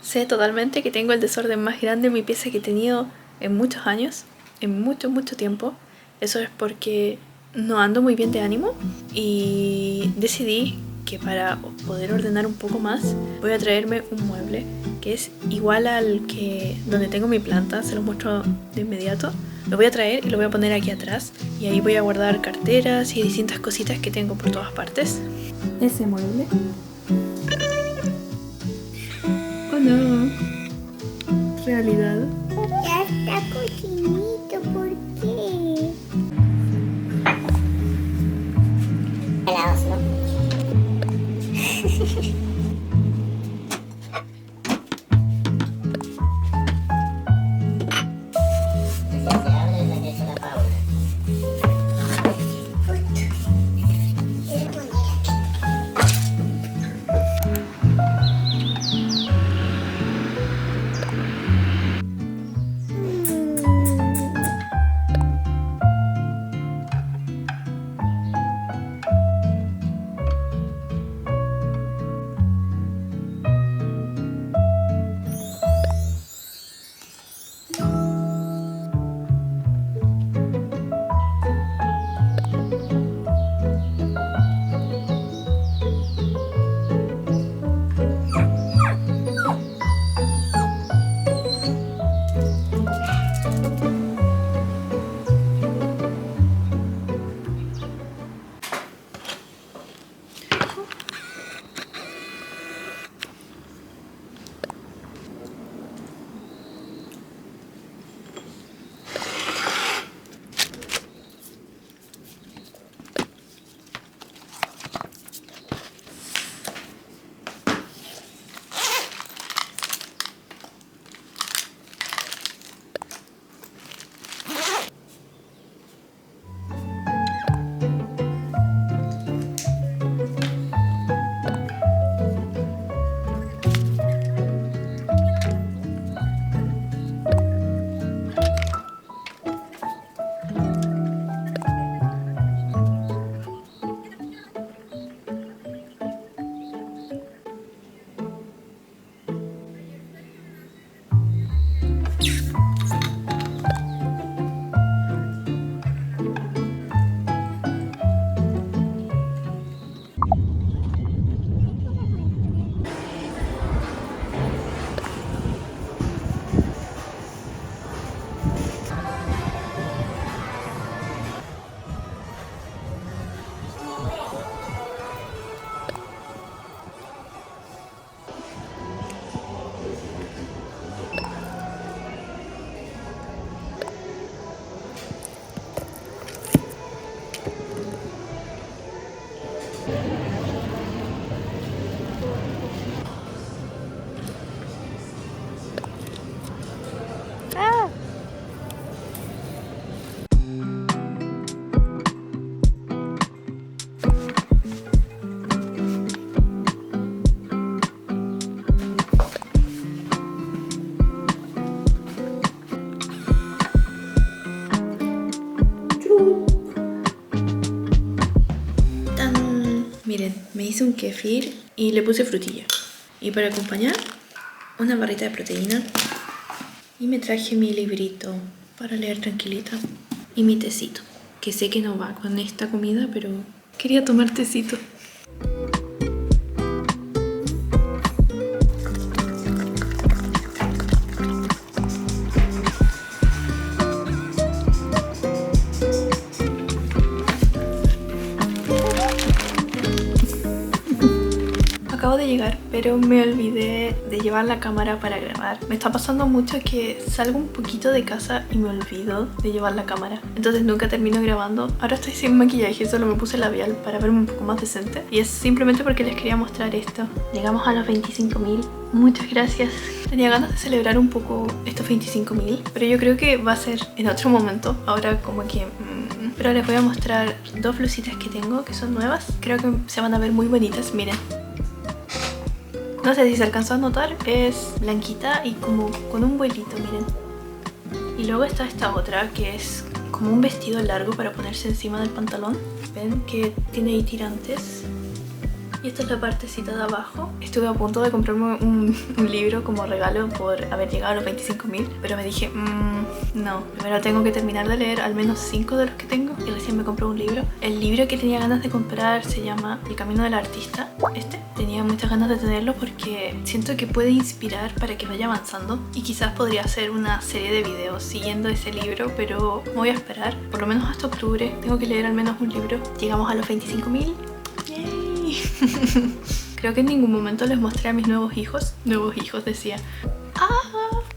Sé totalmente que tengo el desorden más grande en mi pieza que he tenido en muchos años, en mucho tiempo. Eso es porque no ando muy bien de ánimo y decidí que para poder ordenar un poco más voy a traerme un mueble que es igual al que donde tengo mi planta. Se los muestro de inmediato. Lo voy a traer y lo voy a poner aquí atrás y ahí voy a guardar carteras y distintas cositas que tengo por todas partes. Ese mueble. Oh no. Realidad. Ya está cochinito, ¿por qué? Helados, ¿no? Miren, me hice un kefir y le puse frutilla. Y para acompañar, una barrita de proteína. Y me traje mi librito para leer tranquilita. Y mi tecito, que sé que no va con esta comida, pero quería tomar tecito. Acabo de llegar, pero me olvidé de llevar la cámara para grabar. Me está pasando mucho que salgo un poquito de casa y me olvido de llevar la cámara. Entonces nunca termino grabando. Ahora estoy sin maquillaje, solo me puse labial para verme un poco más decente. Y es simplemente porque les quería mostrar esto. Llegamos a los 25.000. Muchas gracias. Tenía ganas de celebrar un poco estos 25.000, pero yo creo que va a ser en otro momento. Ahora como que... Pero les voy a mostrar dos blusitas que tengo, que son nuevas. Creo que se van a ver muy bonitas, miren. No sé si se alcanzó a notar, es blanquita y como con un vuelito, miren. Y luego está esta otra que es como un vestido largo para ponerse encima del pantalón. Ven que tiene ahí tirantes. Y esta es la partecita de abajo. Estuve a punto de comprarme un libro como regalo por haber llegado a los 25.000, pero me dije, no, primero tengo que terminar de leer al menos 5 de los que tengo y recién me compré un libro. El libro que tenía ganas de comprar se llama El Camino del Artista. Tenía muchas ganas de tenerlo porque siento que puede inspirar para que vaya avanzando y quizás podría hacer una serie de videos siguiendo ese libro, pero me voy a esperar por lo menos hasta octubre. Tengo que leer al menos un libro. Llegamos a los 25.000. Creo que en ningún momento les mostré a mis nuevos hijos decía.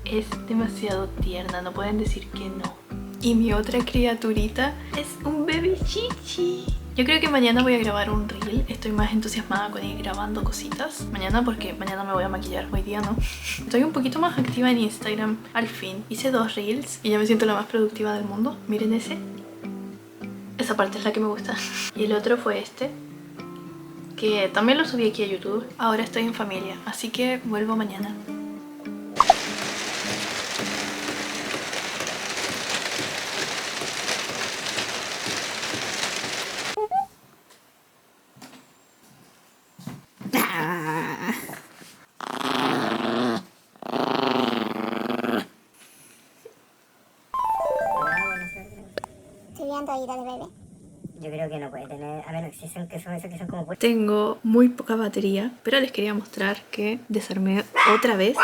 Es demasiado tierna, no pueden decir que no. Y mi otra criaturita es un bebé chichi. Yo creo que mañana voy a grabar un reel. Estoy más entusiasmada con ir grabando cositas mañana porque mañana me voy a maquillar, hoy día no. Estoy un poquito más activa en Instagram, al fin. Hice 2 reels y ya me siento la más productiva del mundo. Miren ese. Esa parte es la que me gusta. Y el otro fue este, que también lo subí aquí a YouTube. Ahora estoy en familia, así que vuelvo mañana. Estoy viendo ira de bebé. Yo creo que no puede tener, a menos que son esos que son como... Tengo muy poca batería, pero les quería mostrar que desarmé otra vez.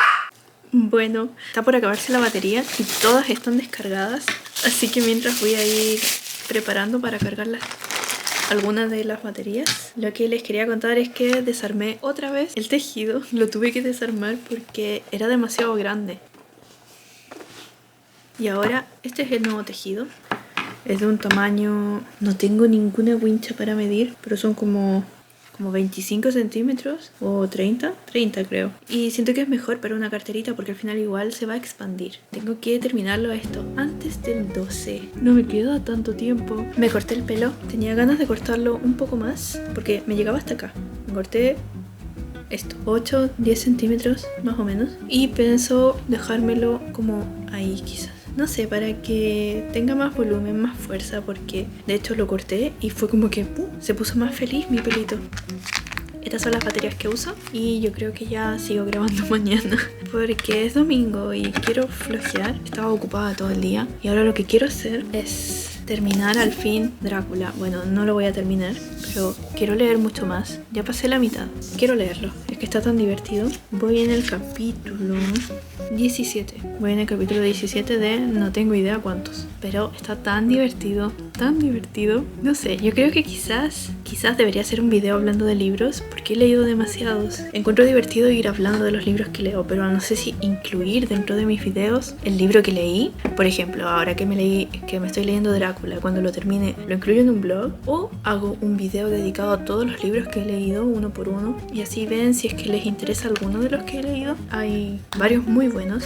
Bueno, está por acabarse la batería y todas están descargadas, así que mientras voy a ir preparando para cargarlas algunas de las baterías. Lo que les quería contar es que desarmé otra vez el tejido. Lo tuve que desarmar porque era demasiado grande. Y ahora este es el nuevo tejido. Es de un tamaño... No tengo ninguna wincha para medir, pero son como 25 centímetros o 30 creo. Y siento que es mejor para una carterita porque al final igual se va a expandir. Tengo que terminarlo esto antes del 12. No me queda tanto tiempo. Me corté el pelo. Tenía ganas de cortarlo un poco más porque me llegaba hasta acá. Me corté esto, 8-10 centímetros más o menos. Y pienso dejármelo como ahí quizás. No sé, para que tenga más volumen, más fuerza, porque de hecho lo corté y fue como que se puso más feliz mi pelito. Estas son las baterías que uso y yo creo que ya sigo grabando mañana porque es domingo y quiero flojear. Estaba ocupada todo el día y ahora lo que quiero hacer es terminar al fin Drácula. Bueno, no lo voy a terminar, pero quiero leer mucho más. Ya pasé la mitad. Quiero leerlo. Es que está tan divertido. Voy en el capítulo 17. Voy en el capítulo 17 de no tengo idea cuántos. Pero está tan divertido. Tan divertido. No sé, yo creo que quizás debería hacer un video hablando de libros porque he leído demasiados. Encuentro divertido ir hablando de los libros que leo, pero no sé si incluir dentro de mis videos el libro que leí. Por ejemplo, ahora que me estoy leyendo Drácula, cuando lo termine lo incluyo en un blog o hago un video dedicado a todos los libros que he leído uno por uno y así ven si es que les interesa alguno de los que he leído. Hay varios muy buenos.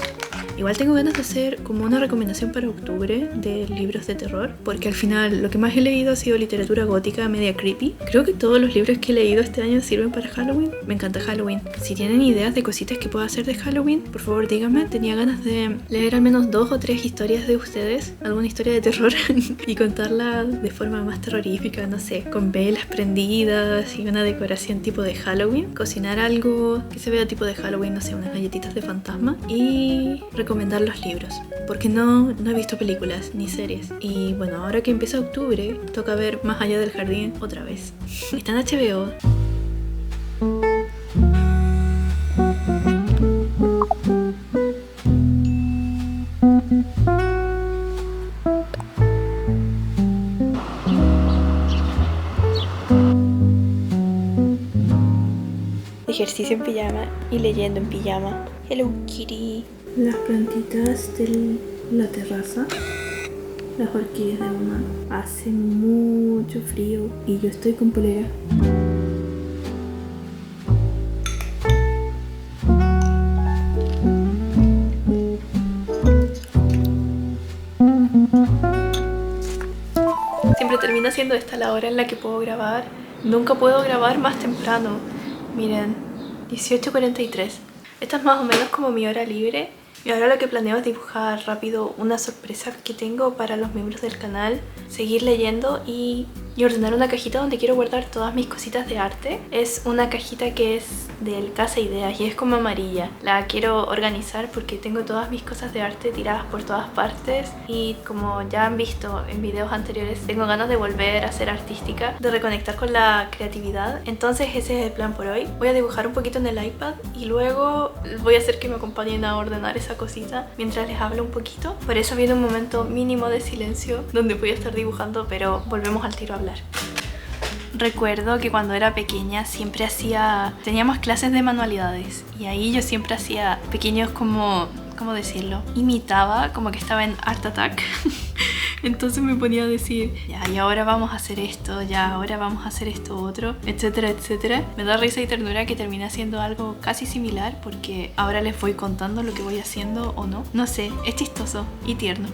Igual tengo ganas de hacer como una recomendación para octubre de libros de terror, porque al final lo que más he leído ha sido literatura gótica media creepy. Creo que todos los libros que he leído este año sirven para Halloween. Me encanta Halloween. Si tienen ideas de cositas que puedo hacer de Halloween, por favor díganme. Tenía ganas de leer al menos 2 o 3 historias de ustedes, alguna historia de terror y contarla de forma más terrorífica, no sé, con velas prendidas y una decoración tipo de Halloween. Cocinar algo que se vea tipo de Halloween, no sé, unas galletitas de fantasma y recomendar los libros, porque no he visto películas ni series. Y bueno, ahora que empieza octubre, toca ver Más allá del jardín otra vez. Está en HBO. Ejercicio en pijama y leyendo en pijama. Hello Kitty. Las plantitas de la terraza, las orquídeas de mamá. Hace mucho frío y yo estoy con polera. Siempre termina siendo esta la hora en la que puedo grabar. Nunca puedo grabar más temprano. Miren, 18:43. Esta es más o menos como mi hora libre. Y ahora lo que planeo es dibujar rápido una sorpresa que tengo para los miembros del canal, seguir leyendo y ordenar una cajita donde quiero guardar todas mis cositas de arte. Es una cajita que es del Casa Ideas y es como amarilla. La quiero organizar porque tengo todas mis cosas de arte tiradas por todas partes y como ya han visto en videos anteriores, tengo ganas de volver a ser artística, de reconectar con la creatividad. Entonces ese es el plan por hoy. Voy a dibujar un poquito en el iPad y luego voy a hacer que me acompañen a ordenar esa cosita mientras les hablo un poquito. Por eso viene un momento mínimo de silencio donde voy a estar dibujando, pero volvemos al tiro a hablar. Recuerdo que cuando era pequeña siempre teníamos clases de manualidades y ahí yo siempre hacía pequeños ¿cómo decirlo? Imitaba como que estaba en Art Attack. Entonces me ponía a decir, ya, y ahora vamos a hacer esto, ya, ahora vamos a hacer esto otro, etcétera, etcétera. Me da risa y ternura que termine haciendo algo casi similar porque ahora les voy contando lo que voy haciendo o no. No sé, es chistoso y tierno.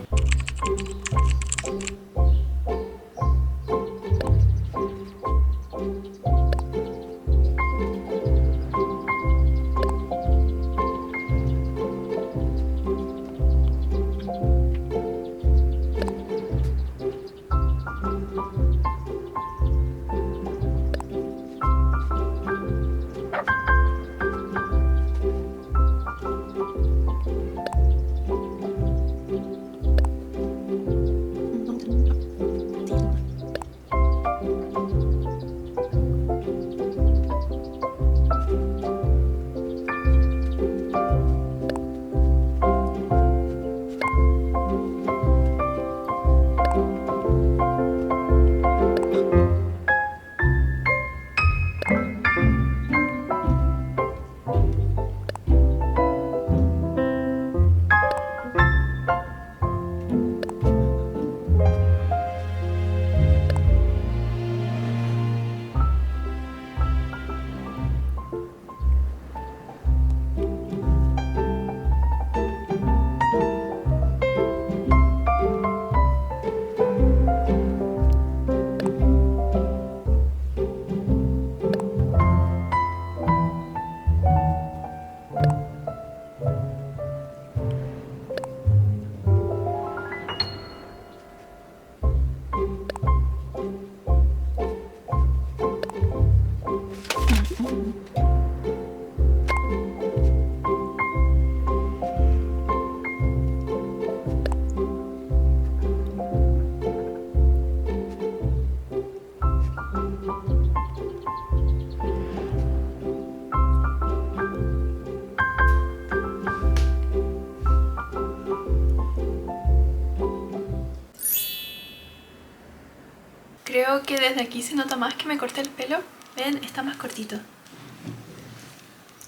Creo que desde aquí se nota más que me corté el pelo. Ven, está más cortito.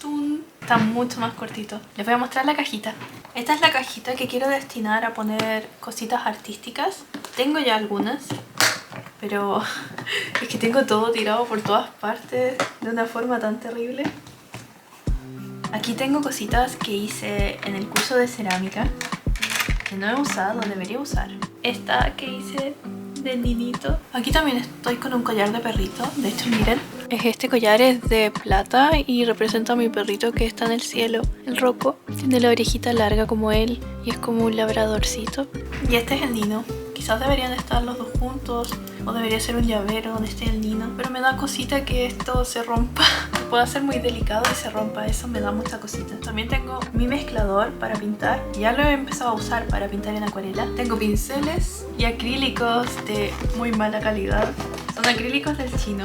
¡Tun! Está mucho más cortito. Les voy a mostrar la cajita. Esta es la cajita que quiero destinar a poner cositas artísticas. Tengo ya algunas, pero es que tengo todo tirado por todas partes de una forma tan terrible. Aquí tengo cositas que hice en el curso de cerámica que no he usado, debería usar. Esta que hice del ninito. Aquí también estoy con un collar de perrito. De hecho, miren, este collar es de plata y representa a mi perrito que está en el cielo, el Rocco. Tiene la orejita larga como él y es como un labradorcito. Y este es el Nino. Quizás deberían estar los dos juntos o debería ser un llavero donde esté el Nino, pero me da cosita que esto se rompa. Puede ser muy delicado y se rompa, eso me da mucha cosita. También tengo mi mezclador para pintar, ya lo he empezado a usar para pintar en acuarela. Tengo pinceles y acrílicos de muy mala calidad, son acrílicos del chino.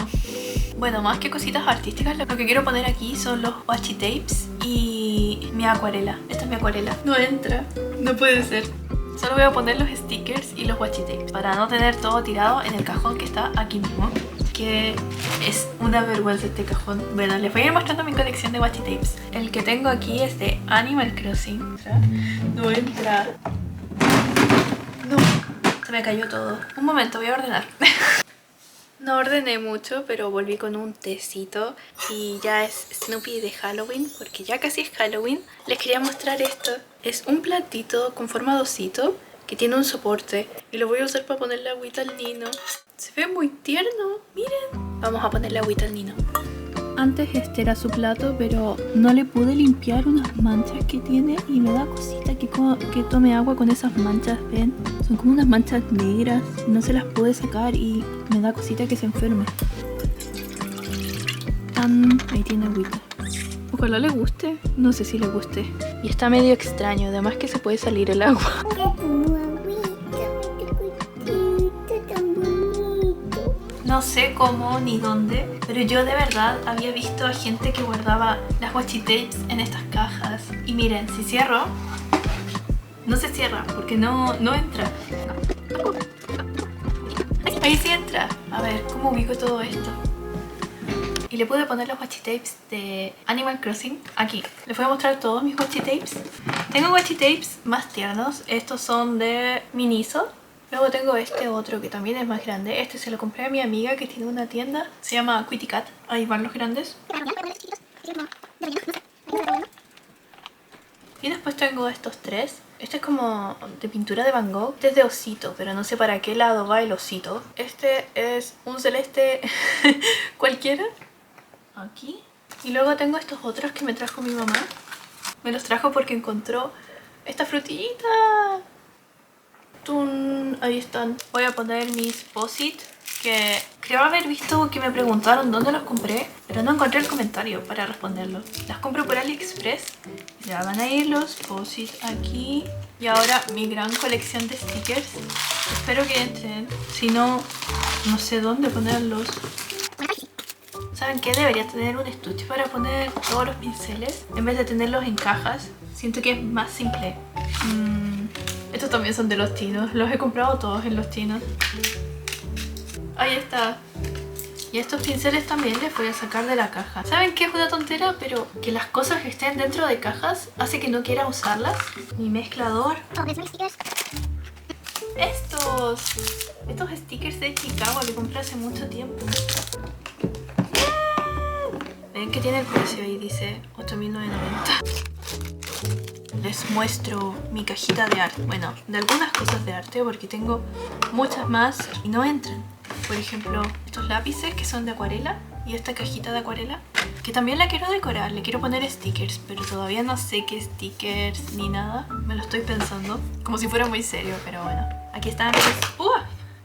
Bueno, más que cositas artísticas, lo que quiero poner aquí son los washi tapes y mi acuarela. Esta es mi acuarela. No entra, no puede ser. Solo voy a poner los stickers y los washi tapes para no tener todo tirado en el cajón que está aquí mismo, que es una vergüenza este cajón. Bueno, les voy a ir mostrando mi colección de washi tapes. El que tengo aquí es de Animal Crossing. No entra. No, se me cayó todo. Un momento, voy a ordenar. No ordené mucho, pero volví con un tecito y ya es Snoopy de Halloween, porque ya casi es Halloween. Les quería mostrar esto. Es un platito con forma de osito que tiene un soporte y lo voy a usar para ponerle agüita al Nino. Se ve muy tierno, miren. Vamos a ponerle agüita al Nino. antes este era su plato, pero no le pude limpiar unas manchas que tiene y me da cosita que tome agua con esas manchas, ¿ven? Son como unas manchas negras, no se las pude sacar y me da cosita que se enferme. Ahí tiene agüita. Ojalá le guste, no sé si le guste. Y está medio extraño, además que se puede salir el agua. No sé cómo ni dónde, pero yo de verdad había visto a gente que guardaba las washi tapes en estas cajas. Y miren, si cierro, no se cierra porque no entra. Ahí sí entra. A ver, ¿cómo ubico todo esto? Y le pude poner los washi tapes de Animal Crossing aquí. Les voy a mostrar todos mis washi tapes. Tengo washi tapes más tiernos. Estos son de Miniso. Luego tengo este otro que también es más grande. Este se lo compré a mi amiga que tiene una tienda. Se llama Kitty Cat. Ahí van los grandes. Y después tengo estos tres. Este es como de pintura de Van Gogh. Este es de osito, pero no sé para qué lado va el osito. Este es un celeste cualquiera. Aquí. Y luego tengo estos otros que me trajo mi mamá. Me los trajo porque encontró esta frutillita. ¡Tun! Ahí están. Voy a poner mis posit, que creo haber visto que me preguntaron dónde los compré, pero no encontré el comentario para responderlo. Las compro por AliExpress. Ya van a ir los posit aquí. Y ahora mi gran colección de stickers. Espero que entren. Si no, no sé dónde ponerlos. ¿Saben qué? Debería tener un estuche para poner todos los pinceles en vez de tenerlos en cajas. Siento que es más simple. Estos también son de los chinos. Los he comprado todos en los chinos. Ahí está. Y estos pinceles también les voy a sacar de la caja. ¿Saben qué es una tontera? Pero que las cosas que estén dentro de cajas hace que no quiera usarlas. Mi mezclador. Estos stickers de Chicago que compré hace mucho tiempo. Ven que tiene el precio ahí, dice 8.990. Les muestro mi cajita de arte. Bueno, de algunas cosas de arte porque tengo muchas más y no entran. Por ejemplo, estos lápices que son de acuarela y esta cajita de acuarela que también la quiero decorar. Le quiero poner stickers, pero todavía no sé qué stickers ni nada. Me lo estoy pensando como si fuera muy serio, pero bueno. Aquí están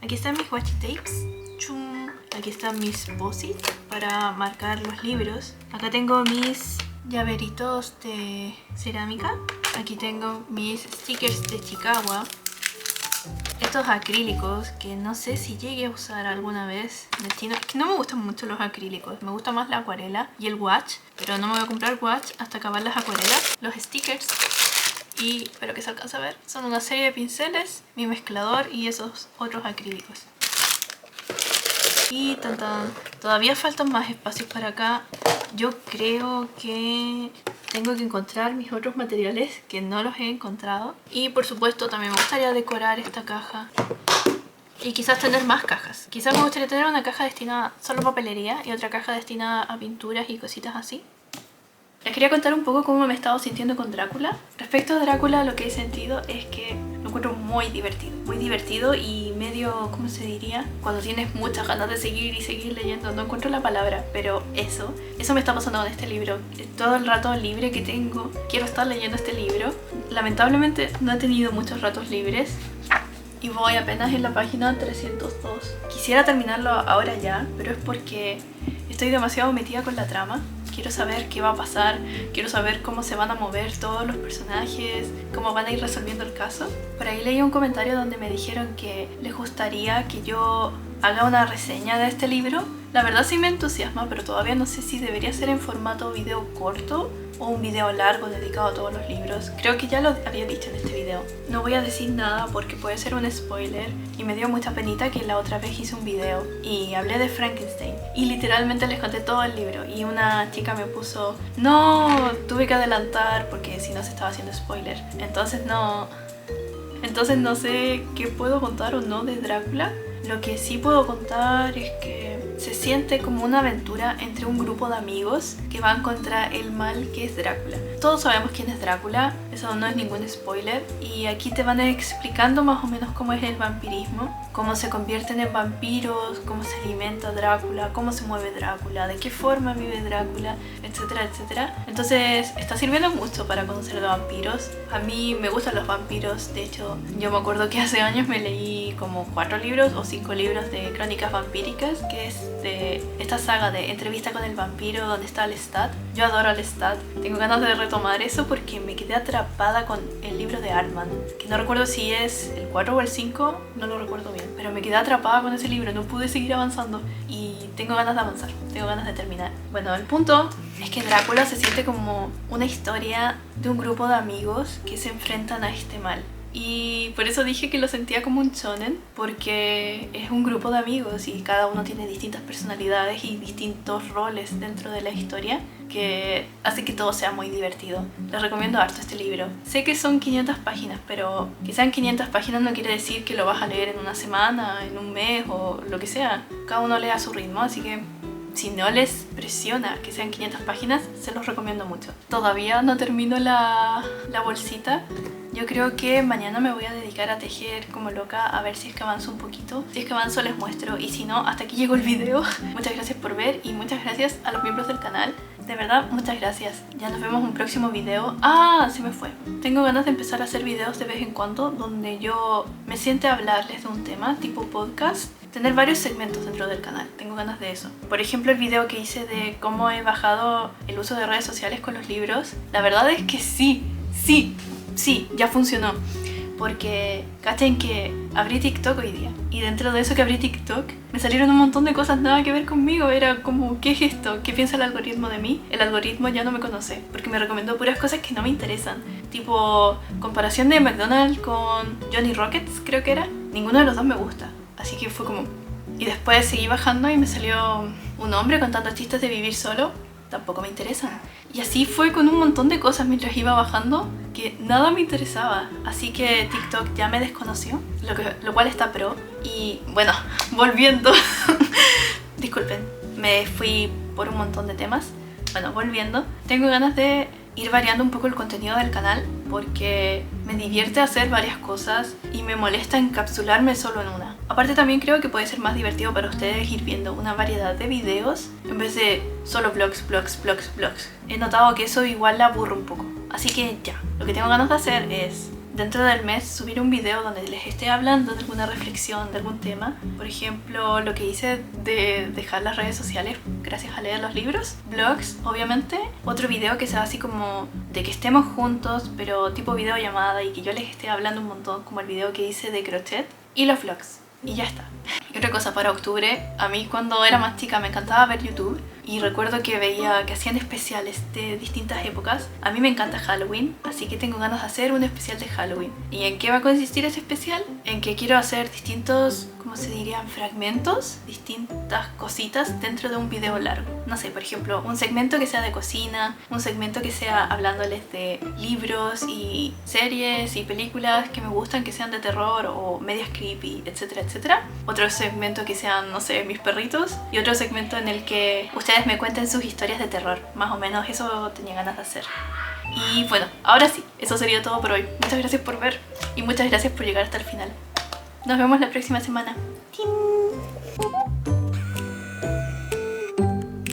aquí están mis washi tapes. ¡Chum! Aquí están mis posit para marcar los libros. Acá tengo mis llaveritos de cerámica. Aquí tengo mis stickers de Chicago. Estos acrílicos que no sé si llegué a usar alguna vez de chino. Es que no me gustan mucho los acrílicos. Me gusta más la acuarela y el watch. Pero no me voy a comprar watch hasta acabar las acuarelas. Los stickers. Y espero que se alcance a ver. Son una serie de pinceles, mi mezclador y esos otros acrílicos. Y todavía faltan más espacios para acá. Yo creo que tengo que encontrar mis otros materiales que no los he encontrado. Y por supuesto también me gustaría decorar esta caja. Y quizás tener más cajas. Quizás me gustaría tener una caja destinada solo a papelería y otra caja destinada a pinturas y cositas así. Les quería contar un poco cómo me he estado sintiendo con Drácula. Respecto a Drácula, lo que he sentido es que lo encuentro muy divertido. Muy divertido y medio, ¿cómo se diría? Cuando tienes muchas ganas de seguir y seguir leyendo. No encuentro la palabra, pero eso me está pasando con este libro. Todo el rato libre que tengo, quiero estar leyendo este libro. Lamentablemente no he tenido muchos ratos libres. Y voy apenas en la página 302. Quisiera terminarlo ahora ya, pero es porque estoy demasiado metida con la trama. Quiero saber qué va a pasar, quiero saber cómo se van a mover todos los personajes, cómo van a ir resolviendo el caso. Por ahí leí un comentario donde me dijeron que les gustaría que yo haga una reseña de este libro. La verdad sí me entusiasma, pero todavía no sé si debería ser en formato video corto o un video largo dedicado a todos los libros. Creo que ya lo había dicho en este video. No voy a decir nada porque puede ser un spoiler y me dio mucha penita que la otra vez hice un video y hablé de Frankenstein y literalmente les conté todo el libro y una chica me puso no, tuve que adelantar porque si no se estaba haciendo spoiler. Entonces no sé qué puedo contar o no de Drácula. Lo que sí puedo contar es que se siente como una aventura entre un grupo de amigos que van contra el mal que es Drácula. Todos sabemos quién es Drácula, eso no es ningún spoiler. Y aquí te van explicando más o menos cómo es el vampirismo, cómo se convierten en vampiros, cómo se alimenta Drácula, cómo se mueve Drácula, de qué forma vive Drácula, etcétera, etcétera. Entonces está sirviendo mucho para conocer de vampiros. A mí me gustan los vampiros, de hecho yo me acuerdo que hace años me leí como 4 libros o 5 libros de crónicas vampíricas, que es de esta saga de Entrevista con el vampiro, donde está Lestat. Yo adoro a Lestat, tengo ganas de retomar eso porque me quedé atrapada con el libro de Artman, que no recuerdo si es el 4 o el 5, no lo recuerdo bien, pero me quedé atrapada con ese libro, no pude seguir avanzando y tengo ganas de avanzar, tengo ganas de terminar. Bueno, el punto es que Drácula se siente como una historia de un grupo de amigos que se enfrentan a este mal. Y por eso dije que lo sentía como un shonen, porque es un grupo de amigos y cada uno tiene distintas personalidades y distintos roles dentro de la historia, que hace que todo sea muy divertido. Les recomiendo harto este libro. Sé que son 500 páginas, pero que sean 500 páginas no quiere decir que lo vas a leer en una semana, en un mes o lo que sea. Cada uno lee a su ritmo, así que si no les presiona que sean 500 páginas, se los recomiendo mucho. Todavía no termino la bolsita. Yo creo que mañana me voy a dedicar a tejer como loca, a ver si es que avanzo un poquito. Si es que avanzo les muestro, y si no, hasta aquí llegó el video. Muchas gracias por ver y muchas gracias a los miembros del canal. De verdad, muchas gracias. Ya nos vemos en un próximo video. ¡Ah! Se me fue. Tengo ganas de empezar a hacer videos de vez en cuando donde yo me siente a hablarles de un tema, tipo podcast. Tener varios segmentos dentro del canal. Tengo ganas de eso. Por ejemplo, el video que hice de cómo he bajado el uso de redes sociales con los libros. La verdad es que sí, ya funcionó. Porque cachen que abrí TikTok hoy día, y dentro de eso que abrí TikTok me salieron un montón de cosas nada que ver conmigo. Era como, ¿qué es esto? ¿Qué piensa el algoritmo de mí? El algoritmo ya no me conoce porque me recomendó puras cosas que no me interesan, tipo comparación de McDonald's con Johnny Rockets, creo que era. Ninguno de los dos me gusta, así que fue como... Y después seguí bajando y me salió un hombre contando chistes de vivir solo. Tampoco me interesan. Y así fue con un montón de cosas mientras iba bajando que nada me interesaba. Así que TikTok ya me desconoció, lo cual está pro. Y bueno, volviendo. Disculpen, me fui por un montón de temas. Bueno, volviendo. Tengo ganas de ir variando un poco el contenido del canal porque me divierte hacer varias cosas y me molesta encapsularme solo en una. Aparte también creo que puede ser más divertido para ustedes ir viendo una variedad de videos en vez de solo vlogs. He notado que eso igual la aburre un poco. Así que ya, lo que tengo ganas de hacer es dentro del mes subir un video donde les esté hablando de alguna reflexión, de algún tema. Por ejemplo, lo que hice de dejar las redes sociales gracias a leer los libros. Vlogs, obviamente. Otro video que sea así como de que estemos juntos, pero tipo videollamada, y que yo les esté hablando un montón, como el video que hice de crochet. Y los vlogs. Y ya está. Y otra cosa, para octubre, a mí cuando era más chica me encantaba ver YouTube. Y recuerdo que veía que hacían especiales de distintas épocas. A mí me encanta Halloween, así que tengo ganas de hacer un especial de Halloween. ¿Y en qué va a consistir ese especial? En que quiero hacer distintos, ¿cómo se dirían? Fragmentos, distintas cositas dentro de un video largo. No sé, por ejemplo, un segmento que sea de cocina, un segmento que sea hablándoles de libros y series y películas que me gustan, que sean de terror o medias creepy, etcétera, etcétera. Otro segmento que sean, no sé, mis perritos. Y otro segmento en el que ustedes me cuenten sus historias de terror. Más o menos eso tenía ganas de hacer. Y bueno, ahora sí, eso sería todo por hoy. Muchas gracias por ver y muchas gracias por llegar hasta el final. Nos vemos la próxima semana. ¡Tin!